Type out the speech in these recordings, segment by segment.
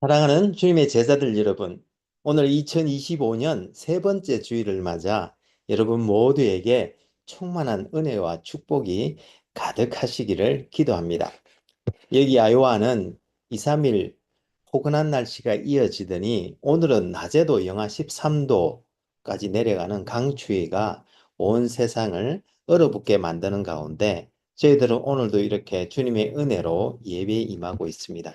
사랑하는 주님의 제자들 여러분, 오늘 2025년 세 번째 주일을 맞아 여러분 모두에게 충만한 은혜와 축복이 가득하시기를 기도합니다. 여기 아요아는 2, 3일 포근한 날씨가 이어지더니 오늘은 낮에도 영하 13도까지 내려가는 강추위가 온 세상을 얼어붙게 만드는 가운데 저희들은 오늘도 이렇게 주님의 은혜로 예배에 임하고 있습니다.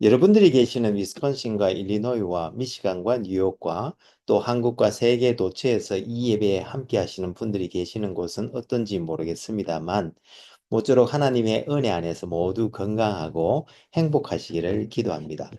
여러분들이 계시는 위스콘신과 일리노이와 미시간과 뉴욕과 또 한국과 세계 도처에서 이 예배에 함께 하시는 분들이 계시는 곳은 어떤지 모르겠습니다만 모쪼록 하나님의 은혜 안에서 모두 건강하고 행복하시기를 기도합니다.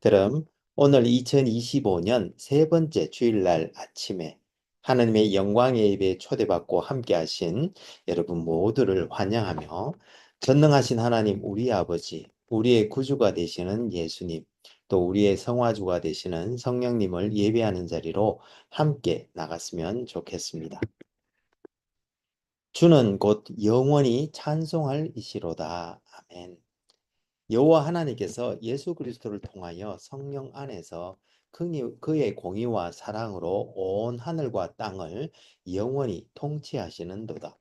그럼 오늘 2025년 세 번째 주일날 아침에 하나님의 영광의 예배에 초대받고 함께 하신 여러분 모두를 환영하며 전능하신 하나님 우리 아버지, 우리의 구주가 되시는 예수님, 또 우리의 성화주가 되시는 성령님을 예배하는 자리로 함께 나갔으면 좋겠습니다. 주는 곧 영원히 찬송할 이시로다. 아멘. 여호와 하나님께서 예수 그리스도를 통하여 성령 안에서 그의 공의와 사랑으로 온 하늘과 땅을 영원히 통치하시는도다.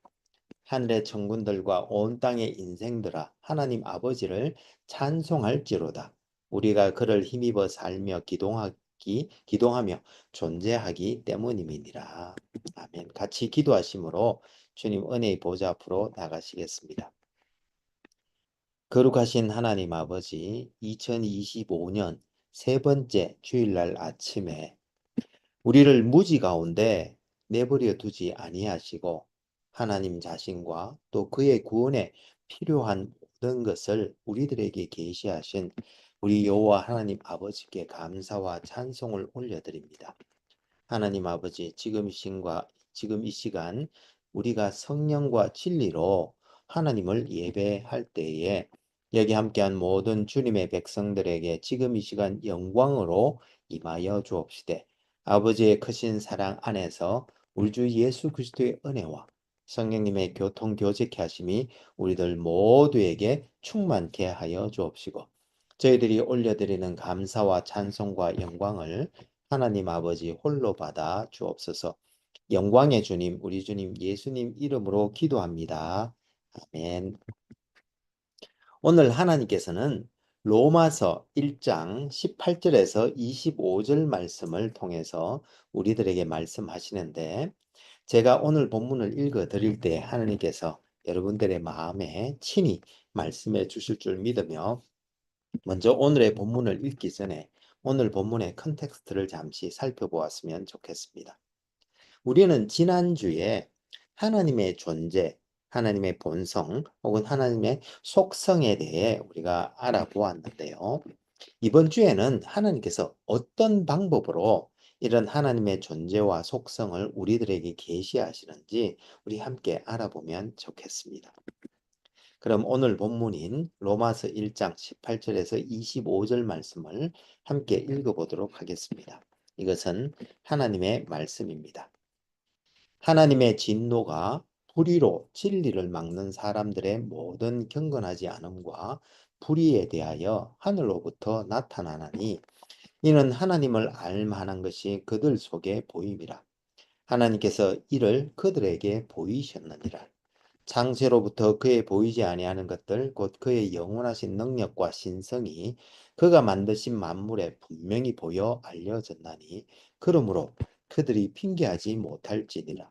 하늘의 천군들과 온 땅의 인생들아 하나님 아버지를 찬송할지로다. 우리가 그를 힘입어 살며 기동하며 존재하기 때문임이니라. 아멘. 같이 기도하심으로 주님 은혜의 보좌 앞으로 나가시겠습니다. 거룩하신 하나님 아버지, 2025년 세 번째 주일날 아침에 우리를 무지 가운데 내버려 두지 아니하시고 하나님 자신과 또 그의 구원에 필요한 모든 것을 우리들에게 계시하신 우리 여호와 하나님 아버지께 감사와 찬송을 올려드립니다. 하나님 아버지, 지금 이 시간 우리가 성령과 진리로 하나님을 예배할 때에 여기 함께한 모든 주님의 백성들에게 지금 이 시간 영광으로 임하여 주옵시되 아버지의 크신 사랑 안에서 우리 주 예수 그리스도의 은혜와 성령님의 교통 교제케 하심이 우리들 모두에게 충만케 하여 주옵시고 저희들이 올려드리는 감사와 찬송과 영광을 하나님 아버지 홀로 받아 주옵소서. 영광의 주님, 우리 주님 예수님 이름으로 기도합니다. 아멘. 오늘 하나님께서는 로마서 1장 18절에서 25절 말씀을 통해서 우리들에게 말씀하시는데 제가 오늘 본문을 읽어 드릴 때 하나님께서 여러분들의 마음에 친히 말씀해 주실 줄 믿으며 먼저 오늘의 본문을 읽기 전에 오늘 본문의 컨텍스트를 잠시 살펴보았으면 좋겠습니다. 우리는 지난주에 하나님의 존재, 하나님의 본성 혹은 하나님의 속성에 대해 우리가 알아보았는데요. 이번 주에는 하나님께서 어떤 방법으로 이런 하나님의 존재와 속성을 우리들에게 계시하시는지 우리 함께 알아보면 좋겠습니다. 그럼 오늘 본문인 로마서 1장 18절에서 25절 말씀을 함께 읽어보도록 하겠습니다. 이것은 하나님의 말씀입니다. 하나님의 진노가 불의로 진리를 막는 사람들의 모든 경건하지 않음과 불의에 대하여 하늘로부터 나타나나니 이는 하나님을 알 만한 것이 그들 속에 보임이라. 하나님께서 이를 그들에게 보이셨느니라. 창세로부터 그의 보이지 아니하는 것들 곧 그의 영원하신 능력과 신성이 그가 만드신 만물에 분명히 보여 알려졌나니 그러므로 그들이 핑계하지 못할지니라.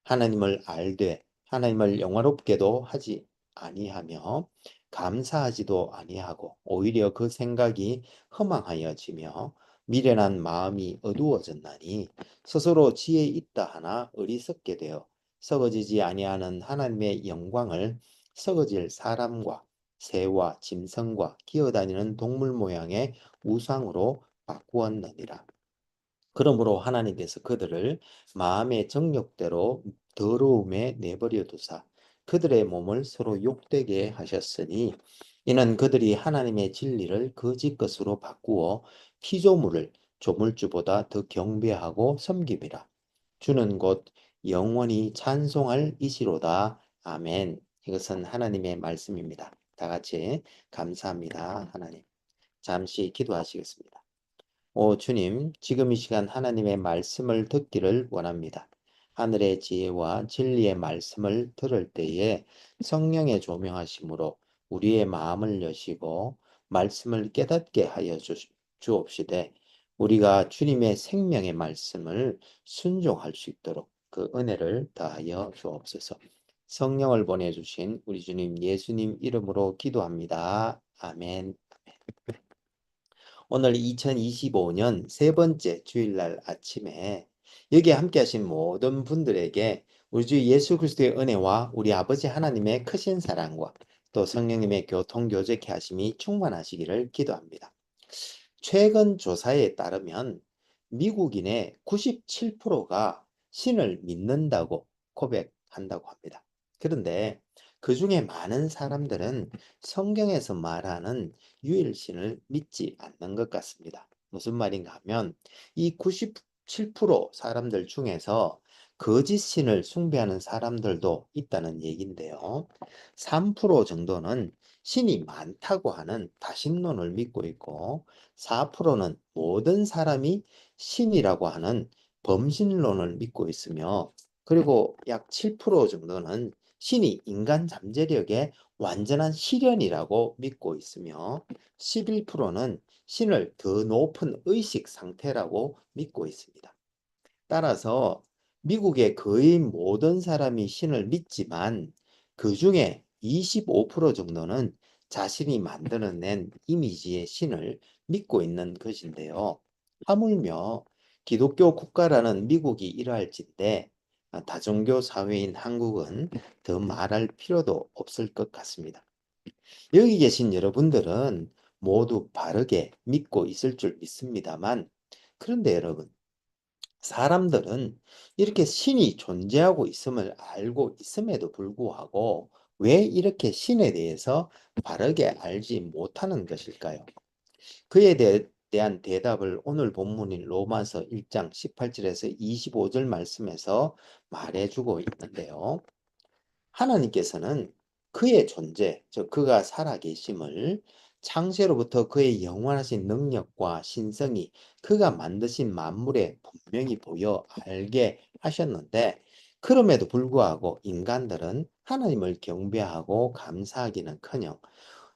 하나님을 알되 하나님을 영화롭게도 하지 아니하며 감사하지도 아니하고 오히려 그 생각이 허망하여지며 미련한 마음이 어두워졌나니 스스로 지혜 있다 하나 어리석게 되어 썩어지지 아니하는 하나님의 영광을 썩어질 사람과 새와 짐승과 기어다니는 동물 모양의 우상으로 바꾸었느니라. 그러므로 하나님께서 그들을 마음의 정욕대로 더러움에 내버려 두사 그들의 몸을 서로 욕되게 하셨으니 이는 그들이 하나님의 진리를 거짓 것으로 바꾸어 피조물을 조물주보다 더 경배하고 섬김이라. 주는 곧 영원히 찬송할 이시로다. 아멘. 이것은 하나님의 말씀입니다. 다 같이 감사합니다. 하나님. 잠시 기도하시겠습니다. 오 주님, 지금 이 시간 하나님의 말씀을 듣기를 원합니다. 하늘의 지혜와 진리의 말씀을 들을 때에 성령의 조명하심으로 우리의 마음을 여시고 말씀을 깨닫게 하여 주옵시되 우리가 주님의 생명의 말씀을 순종할 수 있도록 그 은혜를 더하여 주옵소서. 성령을 보내주신 우리 주님 예수님 이름으로 기도합니다. 아멘. 오늘 2025년 세 번째 주일날 아침에 여기에 함께 하신 모든 분들에게 우리 주 예수 그리스도의 은혜와 우리 아버지 하나님의 크신 사랑과 또 성령님의 교통교제케 하심이 충만하시기를 기도합니다. 최근 조사에 따르면 미국인의 97%가 신을 믿는다고 고백한다고 합니다. 그런데 그 중에 많은 사람들은 성경에서 말하는 유일신을 믿지 않는 것 같습니다. 무슨 말인가 하면 이 97% 사람들 중에서 거짓 신을 숭배하는 사람들도 있다는 얘기인데요. 3% 정도는 신이 많다고 하는 다신론을 믿고 있고 4%는 모든 사람이 신이라고 하는 범신론을 믿고 있으며 그리고 약 7% 정도는 신이 인간 잠재력의 완전한 실현이라고 믿고 있으며 11%는 신을 더 높은 의식 상태라고 믿고 있습니다. 따라서 미국의 거의 모든 사람이 신을 믿지만 그 중에 25% 정도는 자신이 만들어낸 이미지의 신을 믿고 있는 것인데요. 하물며 기독교 국가라는 미국이 이러할진데 다종교 사회인 한국은 더 말할 필요도 없을 것 같습니다. 여기 계신 여러분들은 모두 바르게 믿고 있을 줄 믿습니다만 그런데 여러분 사람들은 이렇게 신이 존재하고 있음을 알고 있음에도 불구하고 왜 이렇게 신에 대해서 바르게 알지 못하는 것일까요? 그에 대한 대답을 오늘 본문인 로마서 1장 18절에서 25절 말씀에서 말해주고 있는데요. 하나님께서는 그의 존재, 즉 그가 살아계심을 창세로부터 그의 영원하신 능력과 신성이 그가 만드신 만물에 분명히 보여 알게 하셨는데 그럼에도 불구하고 인간들은 하나님을 경배하고 감사하기는커녕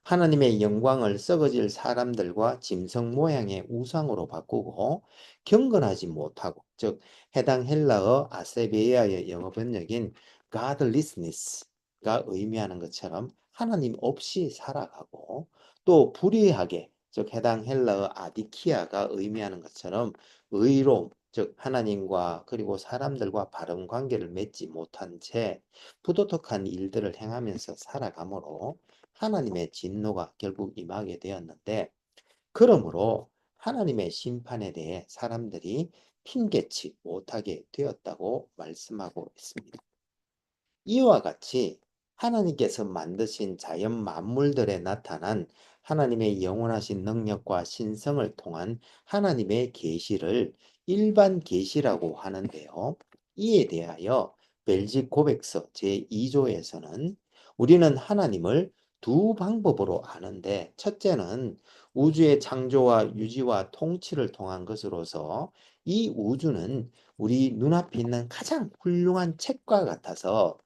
하나님의 영광을 썩어질 사람들과 짐승 모양의 우상으로 바꾸고 경건하지 못하고 즉 해당 헬라어 아세베이아의 영어 번역인 godlessness가 의미하는 것처럼 하나님 없이 살아가고 또 불의하게 즉 해당 헬라어 아디키아가 의미하는 것처럼 의로움 즉 하나님과 그리고 사람들과 바른 관계를 맺지 못한 채 부도덕한 일들을 행하면서 살아가므로 하나님의 진노가 결국 임하게 되었는데 그러므로 하나님의 심판에 대해 사람들이 핑계치 못하게 되었다고 말씀하고 있습니다. 이와 같이 하나님께서 만드신 자연 만물들에 나타난 하나님의 영원하신 능력과 신성을 통한 하나님의 계시를 일반 계시라고 하는데요. 이에 대하여 벨직 고백서 제2조에서는 우리는 하나님을 두 방법으로 아는데 첫째는 우주의 창조와 유지와 통치를 통한 것으로서 이 우주는 우리 눈앞에 있는 가장 훌륭한 책과 같아서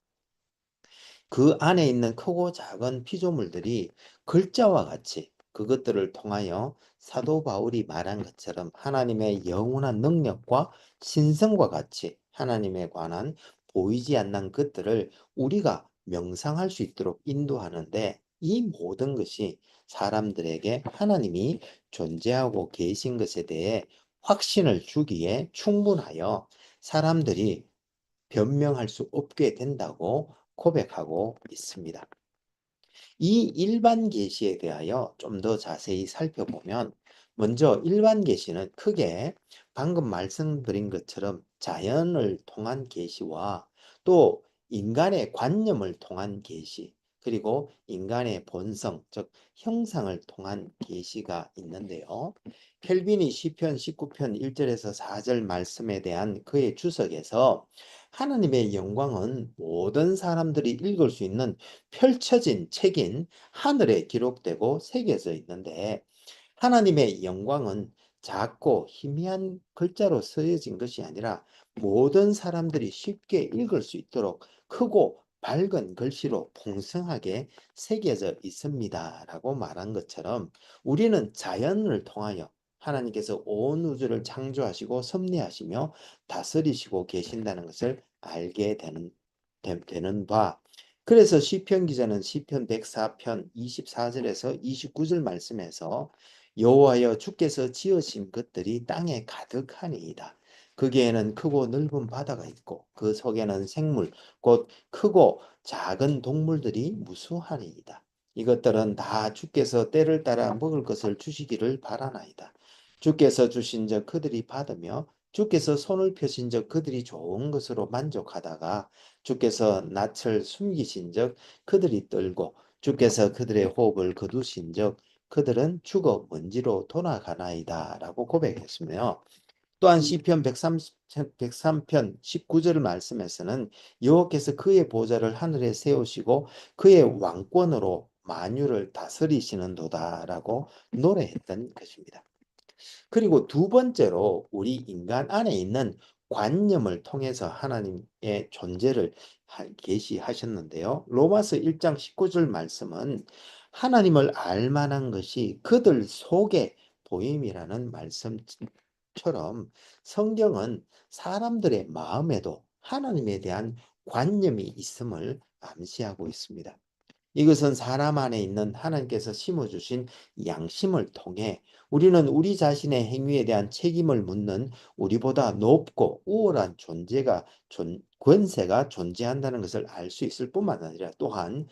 그 안에 있는 크고 작은 피조물들이 글자와 같이 그것들을 통하여 사도 바울이 말한 것처럼 하나님의 영원한 능력과 신성과 같이 하나님에 관한 보이지 않는 것들을 우리가 명상할 수 있도록 인도하는데 이 모든 것이 사람들에게 하나님이 존재하고 계신 것에 대해 확신을 주기에 충분하여 사람들이 변명할 수 없게 된다고 고백하고 있습니다. 이 일반 계시에 대하여 좀 더 자세히 살펴보면 먼저 일반 계시는 크게 방금 말씀드린 것처럼 자연을 통한 계시와 또 인간의 관념을 통한 계시 그리고 인간의 본성 즉 형상을 통한 계시가 있는데요. 켈빈이 시편 19편 1절에서 4절 말씀에 대한 그의 주석에서 하나님의 영광은 모든 사람들이 읽을 수 있는 펼쳐진 책인 하늘에 기록되고 새겨져 있는데 하나님의 영광은 작고 희미한 글자로 쓰여진 것이 아니라 모든 사람들이 쉽게 읽을 수 있도록 크고 밝은 글씨로 풍성하게 새겨져 있습니다. 라고 말한 것처럼 우리는 자연을 통하여 하나님께서 온 우주를 창조하시고 섭리하시며 다스리시고 계신다는 것을 알게 되는 바, 그래서 시편 기자는 시편 104편 24절에서 29절 말씀에서 여호와여 주께서 지으신 것들이 땅에 가득하니이다. 거기에는 크고 넓은 바다가 있고 그 속에는 생물 곧 크고 작은 동물들이 무수하니이다. 이것들은 다 주께서 때를 따라 먹을 것을 주시기를 바라나이다. 주께서 주신 적 그들이 받으며 주께서 손을 펴신 적 그들이 좋은 것으로 만족하다가 주께서 낯을 숨기신 적 그들이 떨고 주께서 그들의 호흡을 거두신 적 그들은 죽어 먼지로 돌아가나이다 라고 고백했으며, 또한 시편 103편 19절 말씀에서는 여호와께서 그의 보좌를 하늘에 세우시고 그의 왕권으로 만유를 다스리시는도다라고 노래했던 것입니다. 그리고 두 번째로 우리 인간 안에 있는 관념을 통해서 하나님의 존재를 계시하셨는데요. 로마서 1장 19절 말씀은 하나님을 알 만한 것이 그들 속에 보임이라는 말씀처럼 성경은 사람들의 마음에도 하나님에 대한 관념이 있음을 암시하고 있습니다. 이것은 사람 안에 있는 하나님께서 심어주신 양심을 통해 우리는 우리 자신의 행위에 대한 책임을 묻는 우리보다 높고 우월한 권세가 존재한다는 것을 알 수 있을 뿐만 아니라, 또한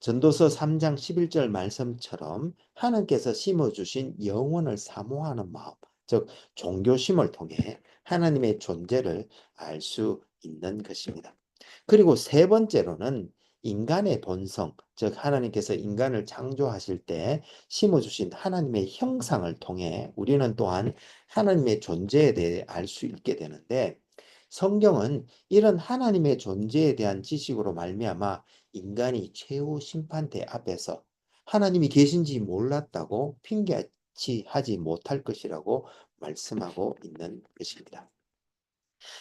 전도서 3장 11절 말씀처럼 하나님께서 심어주신 영혼을 사모하는 마음, 즉 종교심을 통해 하나님의 존재를 알 수 있는 것입니다. 그리고 세 번째로는 인간의 본성, 즉 하나님께서 인간을 창조하실 때 심어주신 하나님의 형상을 통해 우리는 또한 하나님의 존재에 대해 알 수 있게 되는데, 성경은 이런 하나님의 존재에 대한 지식으로 말미암아 인간이 최후 심판대 앞에서 하나님이 계신지 몰랐다고 핑계치하지 못할 것이라고 말씀하고 있는 것입니다.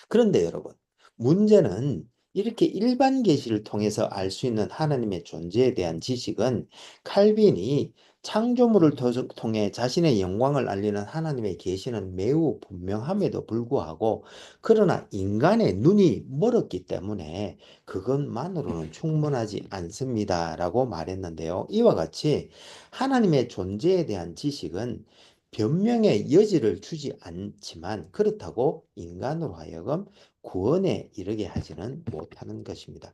그런데 여러분, 문제는 이렇게 일반 계시를 통해서 알 수 있는 하나님의 존재에 대한 지식은 칼빈이 창조물을 통해 자신의 영광을 알리는 하나님의 계시는 매우 분명함에도 불구하고, 그러나 인간의 눈이 멀었기 때문에 그것만으로는 충분하지 않습니다라고 말했는데요. 이와 같이 하나님의 존재에 대한 지식은 변명의 여지를 주지 않지만 그렇다고 인간으로 하여금 구원에 이르게 하지는 못하는 것입니다.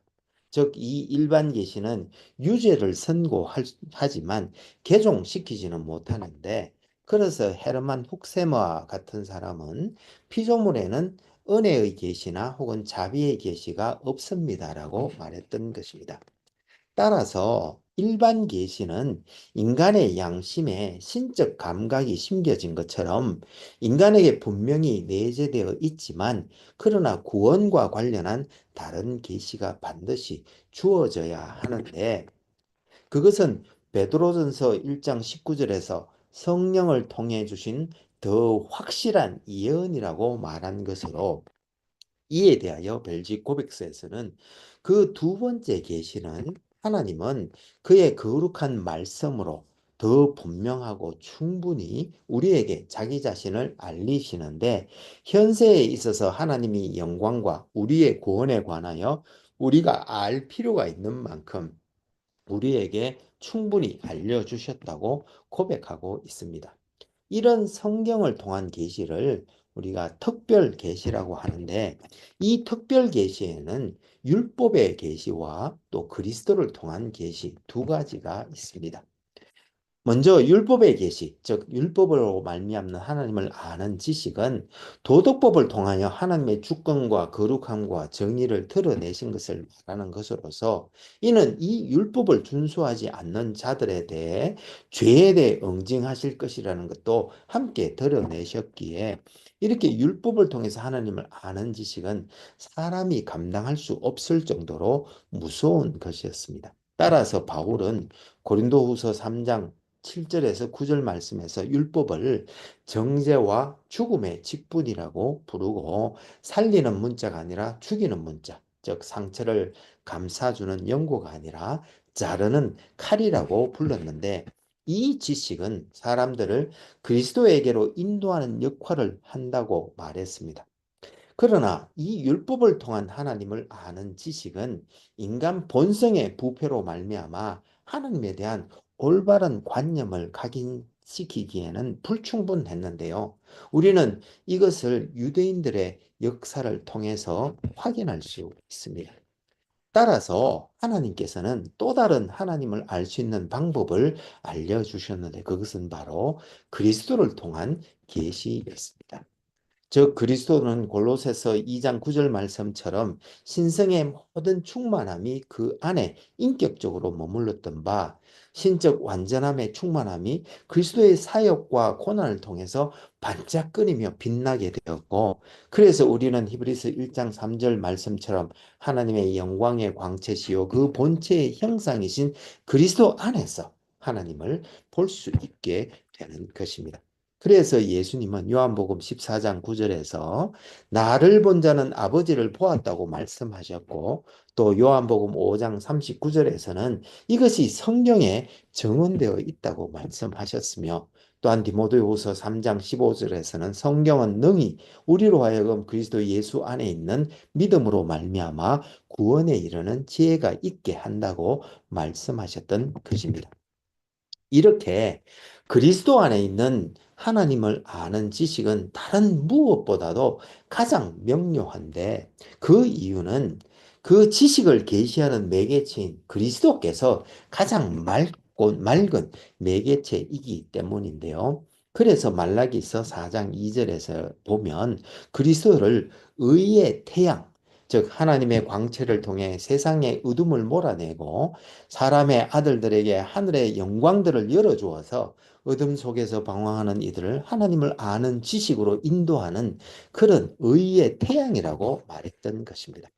즉, 이 일반 계시는 유죄를 선고하지만 개종시키지는 못하는데, 그래서 헤르만 훅세머와 같은 사람은 피조물에는 은혜의 계시나 혹은 자비의 계시가 없습니다라고 말했던 것입니다. 따라서 일반 계시는 인간의 양심에 신적 감각이 심겨진 것처럼 인간에게 분명히 내재되어 있지만, 그러나 구원과 관련한 다른 계시가 반드시 주어져야 하는데, 그것은 베드로전서 1장 19절에서 성령을 통해 주신 더 확실한 예언이라고 말한 것으로, 이에 대하여 벨직 고백서에서는 그 두 번째 계시는 하나님은 그의 거룩한 말씀으로 더 분명하고 충분히 우리에게 자기 자신을 알리시는데, 현세에 있어서 하나님이 영광과 우리의 구원에 관하여 우리가 알 필요가 있는 만큼 우리에게 충분히 알려주셨다고 고백하고 있습니다. 이런 성경을 통한 계시를 우리가 특별 계시라고 하는데, 이 특별 계시에는 율법의 계시와 또 그리스도를 통한 계시 두 가지가 있습니다. 먼저 율법의 계시, 즉 율법으로 말미암는 하나님을 아는 지식은 도덕법을 통하여 하나님의 주권과 거룩함과 정의를 드러내신 것을 말하는 것으로서, 이는 이 율법을 준수하지 않는 자들에 대해 죄에 대해 응징하실 것이라는 것도 함께 드러내셨기에, 이렇게 율법을 통해서 하나님을 아는 지식은 사람이 감당할 수 없을 정도로 무서운 것이었습니다. 따라서 바울은 고린도후서 3장 7절에서 9절 말씀에서 율법을 정죄와 죽음의 직분이라고 부르고 살리는 문자가 아니라 죽이는 문자, 즉 상처를 감싸주는 연고가 아니라 자르는 칼이라고 불렀는데 이 지식은 사람들을 그리스도에게로 인도하는 역할을 한다고 말했습니다. 그러나 이 율법을 통한 하나님을 아는 지식은 인간 본성의 부패로 말미암아 하나님에 대한 올바른 관념을 각인시키기에는 불충분했는데요. 우리는 이것을 유대인들의 역사를 통해서 확인할 수 있습니다. 따라서 하나님께서는 또 다른 하나님을 알 수 있는 방법을 알려주셨는데 그것은 바로 그리스도를 통한 계시였습니다. 즉 그리스도는 골로새서 2장 9절 말씀처럼 신성의 모든 충만함이 그 안에 인격적으로 머물렀던 바 신적 완전함의 충만함이 그리스도의 사역과 고난을 통해서 반짝거리며 빛나게 되었고 그래서 우리는 히브리서 1장 3절 말씀처럼 하나님의 영광의 광채시요 그 본체의 형상이신 그리스도 안에서 하나님을 볼 수 있게 되는 것입니다. 그래서 예수님은 요한복음 14장 9절에서 나를 본 자는 아버지를 보았다고 말씀하셨고 또 요한복음 5장 39절에서는 이것이 성경에 정언되어 있다고 말씀하셨으며 또한 디모데후서 3장 15절에서는 성경은 능히 우리로 하여금 그리스도 예수 안에 있는 믿음으로 말미암아 구원에 이르는 지혜가 있게 한다고 말씀하셨던 것입니다. 이렇게 그리스도 안에 있는 하나님을 아는 지식은 다른 무엇보다도 가장 명료한데 그 이유는 그 지식을 계시하는 매개체인 그리스도께서 가장 맑은 매개체이기 때문인데요. 그래서 말라기서 4장 2절에서 보면 그리스도를 의의 태양, 즉 하나님의 광채를 통해 세상의 어둠을 몰아내고 사람의 아들들에게 하늘의 영광들을 열어주어서 어둠 속에서 방황하는 이들을 하나님을 아는 지식으로 인도하는 그런 의의 태양이라고 말했던 것입니다.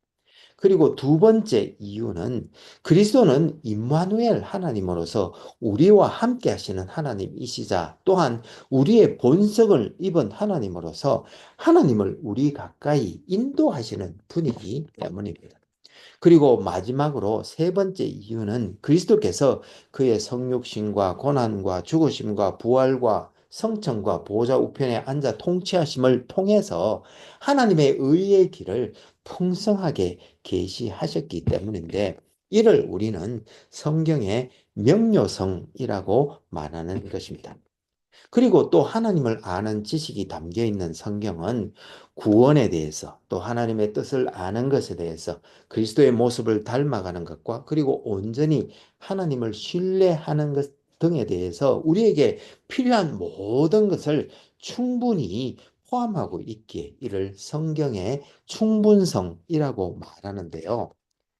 그리고 두 번째 이유는 그리스도는 임마누엘 하나님으로서 우리와 함께 하시는 하나님이시자 또한 우리의 본성을 입은 하나님으로서 하나님을 우리 가까이 인도하시는 분이기 때문입니다. 그리고 마지막으로 세 번째 이유는 그리스도께서 그의 성육신과 고난과 죽으심과 부활과 성천과 보좌 우편에 앉아 통치하심을 통해서 하나님의 의의 길을 풍성하게 계시하셨기 때문인데 이를 우리는 성경의 명료성이라고 말하는 것입니다. 그리고 또 하나님을 아는 지식이 담겨 있는 성경은 구원에 대해서 또 하나님의 뜻을 아는 것에 대해서 그리스도의 모습을 닮아가는 것과 그리고 온전히 하나님을 신뢰하는 것 등에 대해서 우리에게 필요한 모든 것을 충분히 포함하고 있기에 이를 성경의 충분성이라고 말하는데요.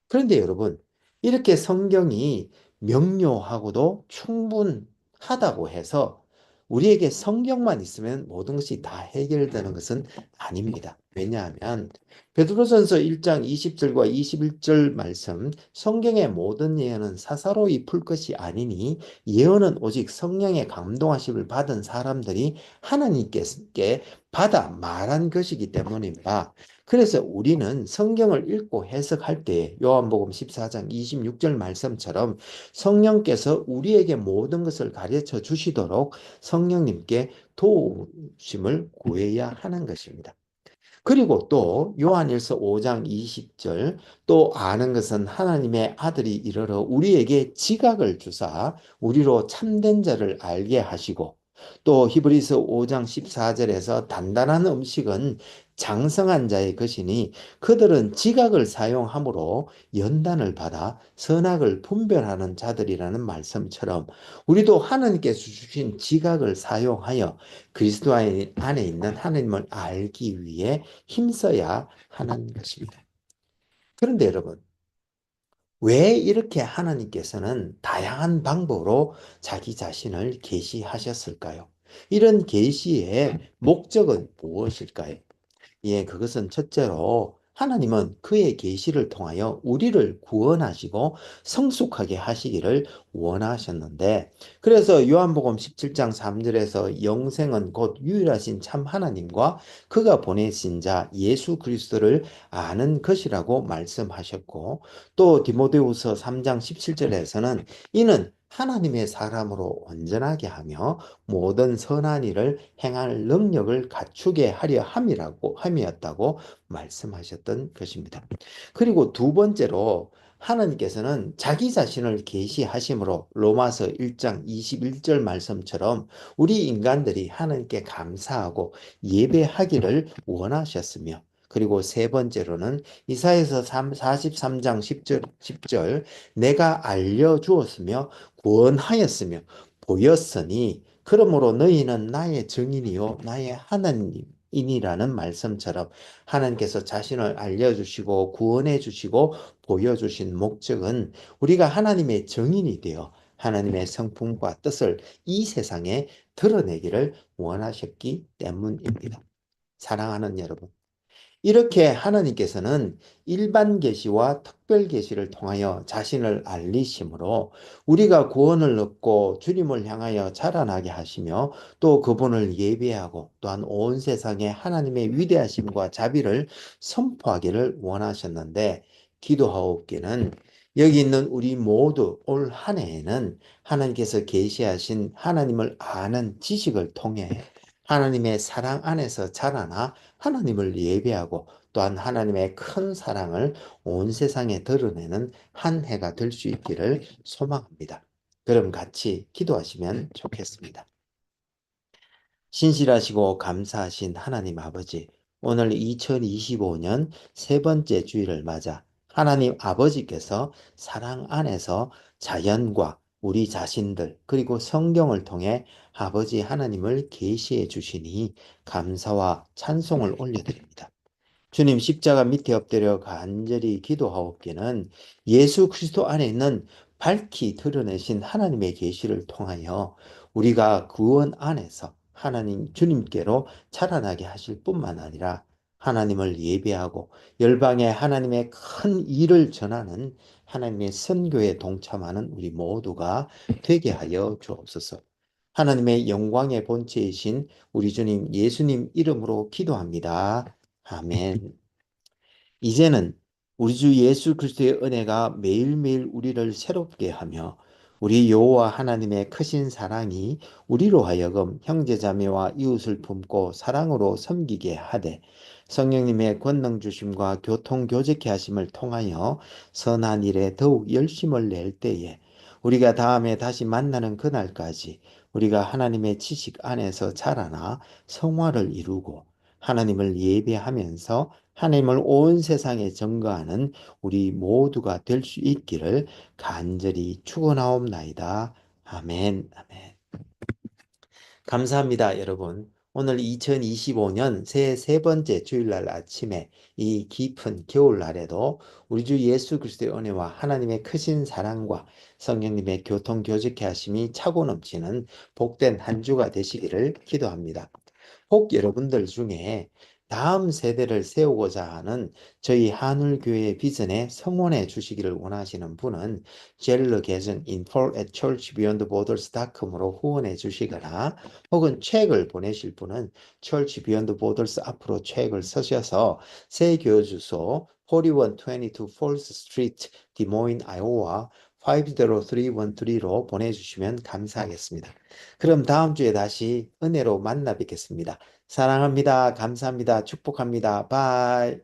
그런데 여러분, 이렇게 성경이 명료하고도 충분하다고 해서 우리에게 성경만 있으면 모든 것이 다 해결되는 것은 아닙니다. 왜냐하면 베드로전서 1장 20절과 21절 말씀 성경의 모든 예언은 사사로이 풀 것이 아니니 예언은 오직 성령의 감동하심을 받은 사람들이 하나님께 받아 말한 것이기 때문입니다. 그래서 우리는 성경을 읽고 해석할 때 요한복음 14장 26절 말씀처럼 성령께서 우리에게 모든 것을 가르쳐 주시도록 성령님께 도우심을 구해야 하는 것입니다. 그리고 또 요한일서 5장 20절 또 아는 것은 하나님의 아들이 이르러 우리에게 지각을 주사 우리로 참된 자를 알게 하시고 또 히브리서 5장 14절에서 단단한 음식은 장성한 자의 것이니 그들은 지각을 사용함으로 연단을 받아 선악을 분별하는 자들이라는 말씀처럼 우리도 하나님께서 주신 지각을 사용하여 그리스도 안에 있는 하나님을 알기 위해 힘써야 하는 것입니다. 그런데 여러분, 왜 이렇게 하나님께서는 다양한 방법으로 자기 자신을 계시하셨을까요? 이런 계시의 목적은 무엇일까요? 예, 그것은 첫째로 하나님은 그의 계시를 통하여 우리를 구원하시고 성숙하게 하시기를 원하셨는데, 그래서 요한복음 17장 3절에서 영생은 곧 유일하신 참 하나님과 그가 보내신 자 예수 그리스도를 아는 것이라고 말씀하셨고, 또 디모데후서 3장 17절에서는 이는 하나님의 사람으로 온전하게 하며 모든 선한 일을 행할 능력을 갖추게 하려 함이었다고 말씀하셨던 것입니다. 그리고 두 번째로 하나님께서는 자기 자신을 계시하심으로 로마서 1장 21절 말씀처럼 우리 인간들이 하나님께 감사하고 예배하기를 원하셨으며, 그리고 세 번째로는 이사야서 43장 10절 내가 알려주었으며 구원하였으며 보였으니 그러므로 너희는 나의 증인이요 나의 하나님이니라는 말씀처럼 하나님께서 자신을 알려주시고 구원해 주시고 보여주신 목적은 우리가 하나님의 증인이 되어 하나님의 성품과 뜻을 이 세상에 드러내기를 원하셨기 때문입니다. 사랑하는 여러분, 이렇게 하나님께서는 일반 계시와 특별 계시를 통하여 자신을 알리심으로 우리가 구원을 얻고 주님을 향하여 자라나게 하시며, 또 그분을 예배하고 또한 온 세상에 하나님의 위대하심과 자비를 선포하기를 원하셨는데, 기도하옵기는 여기 있는 우리 모두 올 한 해에는 하나님께서 계시하신 하나님을 아는 지식을 통해 하나님의 사랑 안에서 자라나 하나님을 예배하고 또한 하나님의 큰 사랑을 온 세상에 드러내는 한 해가 될 수 있기를 소망합니다. 그럼 같이 기도하시면 좋겠습니다. 신실하시고 감사하신 하나님 아버지, 오늘 2025년 세 번째 주일을 맞아 하나님 아버지께서 사랑 안에서 자연과 우리 자신들 그리고 성경을 통해 아버지 하나님을 계시해 주시니 감사와 찬송을 올려드립니다. 주님, 십자가 밑에 엎드려 간절히 기도하옵기는 예수 그리스도 안에 있는 밝히 드러내신 하나님의 계시를 통하여 우리가 구원 안에서 하나님 주님께로 자라나게 하실 뿐만 아니라 하나님을 예배하고 열방에 하나님의 큰 일을 전하는 하나님의 선교에 동참하는 우리 모두가 되게 하여 주옵소서. 하나님의 영광의 본체이신 우리 주님 예수님 이름으로 기도합니다. 아멘. 이제는 우리 주 예수 그리스도의 은혜가 매일매일 우리를 새롭게 하며 우리 여호와 하나님의 크신 사랑이 우리로 하여금 형제자매와 이웃을 품고 사랑으로 섬기게 하되, 성령님의 권능 주심과 교통 교제케 하심을 통하여 선한 일에 더욱 열심을 낼 때에 우리가 다음에 다시 만나는 그날까지 우리가 하나님의 지식 안에서 자라나 성화를 이루고 하나님을 예배하면서 하나님을 온 세상에 증거하는 우리 모두가 될 수 있기를 간절히 축원하옵나이다. 아멘. 아멘. 감사합니다, 여러분. 오늘 2025년 새해 세 번째 주일날 아침에 이 깊은 겨울날에도 우리 주 예수 그리스도의 은혜와 하나님의 크신 사랑과 성령님의 교통 교제케 하심이 차고 넘치는 복된 한 주가 되시기를 기도합니다. 혹 여러분들 중에 다음 세대를 세우고자 하는 저희 한울교회 비전에 성원해 주시기를 원하시는 분은 젤러 계정 info@churchbeyondborders.com으로 후원해 주시거나, 혹은 책을 보내실 분은 Church Beyond Borders 앞으로 책을 쓰셔서 새 교회 주소 4122 Falls Street, 디모인, 아이오와 50313로 보내주시면 감사하겠습니다. 그럼 다음 주에 다시 은혜로 만나 뵙겠습니다. 사랑합니다. 감사합니다. 축복합니다. 바이.